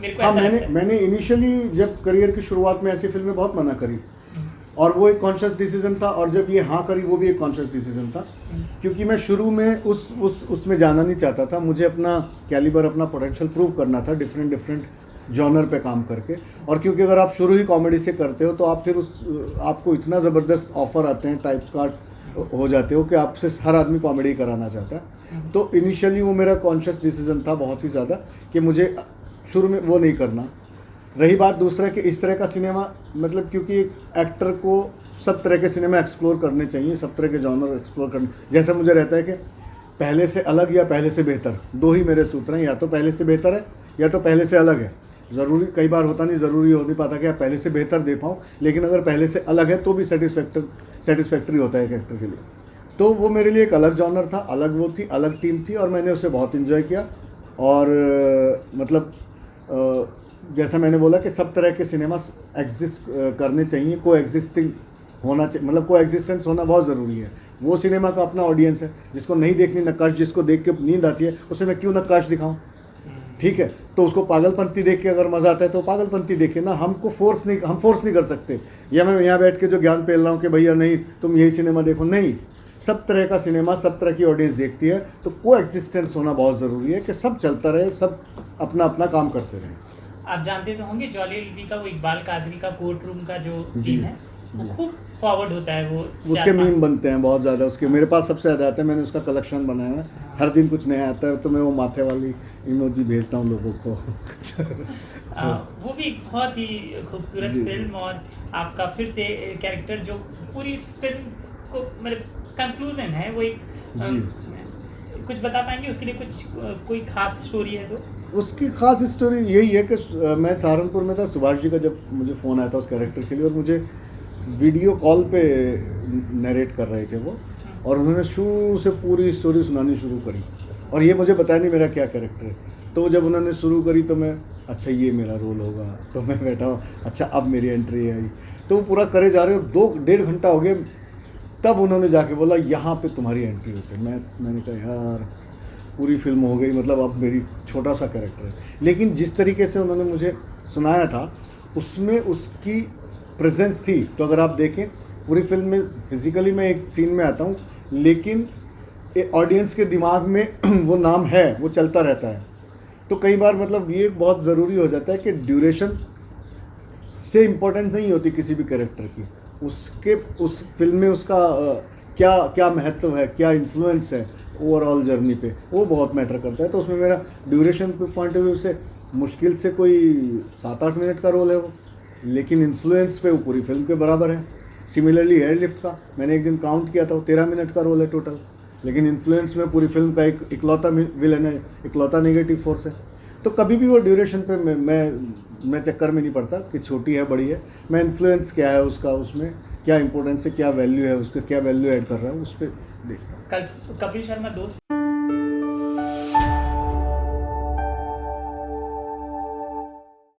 मेरे को हाँ, ऐसा मैंने लगता है। मैंने इनिशियली जब करियर की शुरुआत में ऐसी फिल्में बहुत मना करी, और वो एक कॉन्शियस डिसीजन था, और जब ये हाँ करी वो भी एक कॉन्शियस डिसीजन था, क्योंकि मैं शुरू में उसमें जाना नहीं चाहता था। मुझे अपना कैलिबर, अपना पोटेंशियल प्रूव करना था डिफरेंट डिफरेंट जॉनर पे काम करके। और क्योंकि अगर आप शुरू ही कॉमेडी से करते हो तो आप फिर आपको इतना ज़बरदस्त ऑफर आते हैं, टाइप कार्ड हो जाते हो कि आपसे हर आदमी कॉमेडी कराना चाहता है। तो इनिशियली वो मेरा कॉन्शियस डिसीजन था बहुत ही ज़्यादा कि मुझे शुरू में वो नहीं करना। रही बात दूसरा कि इस तरह का सिनेमा, मतलब क्योंकि एक एक्टर को सब तरह के सिनेमा एक्सप्लोर करने चाहिए, सब तरह के जॉनर एक्सप्लोर करने, जैसा मुझे रहता है कि पहले से अलग या पहले से बेहतर, दो ही मेरे सूत्र हैं, या तो पहले से बेहतर है या तो पहले से अलग है। ज़रूरी कई बार होता नहीं, ज़रूरी हो नहीं पाता कि आप पहले से बेहतर दे पाओ, लेकिन अगर पहले से अलग है तो भी सेटिस्फैक्ट्री होता है एक एक्टर के लिए। तो वो मेरे लिए एक अलग जॉनर था, अलग वो थी, अलग टीम थी, और मैंने उसे बहुत इन्जॉय किया। और मतलब जैसा मैंने बोला कि सब तरह के सिनेमा एग्जिस्ट करने चाहिए, को एग्जिस्टिंग होना चाहिए, मतलब को एग्जिस्टेंस होना बहुत ज़रूरी है। वो सिनेमा का अपना ऑडियंस है, जिसको नहीं देखनी नक्काश, जिसको देख के नींद आती है, उसे मैं क्यों नक्काश दिखाऊं? ठीक है, तो उसको पागलपंती देख के अगर मज़ा आता है तो पागलपंती देखे ना, हम फोर्स नहीं कर सकते। या मैं यहाँ बैठ के जो ज्ञान पेल रहा हूँ कि भैया नहीं तुम यही सिनेमा देखो, नहीं, सब तरह का सिनेमा सब तरह की ऑडियंस देखती है। तो को एग्जिस्टेंस होना बहुत ज़रूरी है कि सब चलता रहे, सब अपना अपना काम करते रहें। आप जानते तो होंगे जॉली एलबी का वो इकबाल कादरी का कोर्ट रूम का जो जी, सीन है वो जी। खूब फॉरवर्ड होता है। वो उसके मीम बनते हैं बहुत ज़्यादा, उसके मेरे पास सबसे ज़्यादा आते हैं, मैंने उसका कलेक्शन बनाया है। हर दिन कुछ नया आता है तो मैं वो माथे वाली इमोजी भेजता हूँ लोगों को। वो भी बहुत ही खूबसूरत जी। फिल्म, और आपका फिर से कैरेक्टर जो पूरी फिल्म को मतलब कंक्लूजन है वो एक जी। कुछ बता पाएंगे उसके लिए? कोई खास स्टोरी है तो? उसकी खास स्टोरी यही है कि मैं सहारनपुर में था, सुभाष जी का जब मुझे फ़ोन आया था उस कैरेक्टर के लिए, और मुझे वीडियो कॉल पे नरेट कर रहे थे वो, और उन्होंने शुरू से पूरी स्टोरी सुनानी शुरू करी, और ये मुझे बताया नहीं मेरा क्या कैरेक्टर है। तो जब उन्होंने शुरू करी तो मैं, अच्छा ये मेरा रोल होगा, तो मैं बैठा हूँ, अच्छा अब मेरी एंट्री आई। तो वो पूरा करे जा रहे हो, 2-1.5 घंटा हो गए, तब उन्होंने जाके बोला यहाँ पे तुम्हारी एंट्री होती है। मैंने कहा यार पूरी फिल्म हो गई, मतलब अब मेरी छोटा सा कैरेक्टर है। लेकिन जिस तरीके से उन्होंने मुझे सुनाया था उसमें उसकी प्रेजेंस थी। तो अगर आप देखें पूरी फिल्म में फिजिकली मैं एक सीन में आता हूँ, लेकिन ऑडियंस के दिमाग में वो नाम है, वो चलता रहता है। तो कई बार मतलब ये बहुत ज़रूरी हो जाता है कि ड्यूरेशन से इम्पोर्टेंस नहीं होती किसी भी कैरेक्टर की, उसके उस फिल्म में उसका क्या क्या महत्व है, क्या इन्फ्लुएंस है ओवरऑल जर्नी पे, वो बहुत मैटर करता है। तो उसमें मेरा ड्यूरेशन पे पॉइंट ऑफ व्यू से मुश्किल से कोई 7-8 मिनट का रोल है वो, लेकिन इन्फ्लुएंस पे वो पूरी फिल्म के बराबर है। सिमिलरली एयरलिफ्ट का मैंने एक दिन काउंट किया था, वो 13 मिनट का रोल है टोटल, लेकिन इन्फ्लुएंस में पूरी फिल्म का एक इकलौता विलन है, इकलौता नेगेटिव फोर्स है। तो कभी भी वो ड्यूरेशन पे मैं चक्कर में नहीं पड़ता कि छोटी है बड़ी है, मैं इन्फ्लुएंस क्या है उसका, उसमें क्या इंपॉर्टेंस है, क्या वैल्यू है उसका, क्या वैल्यू ऐड कर रहा है उस पर देखता हूँ। कपिल शर्मा दोस्त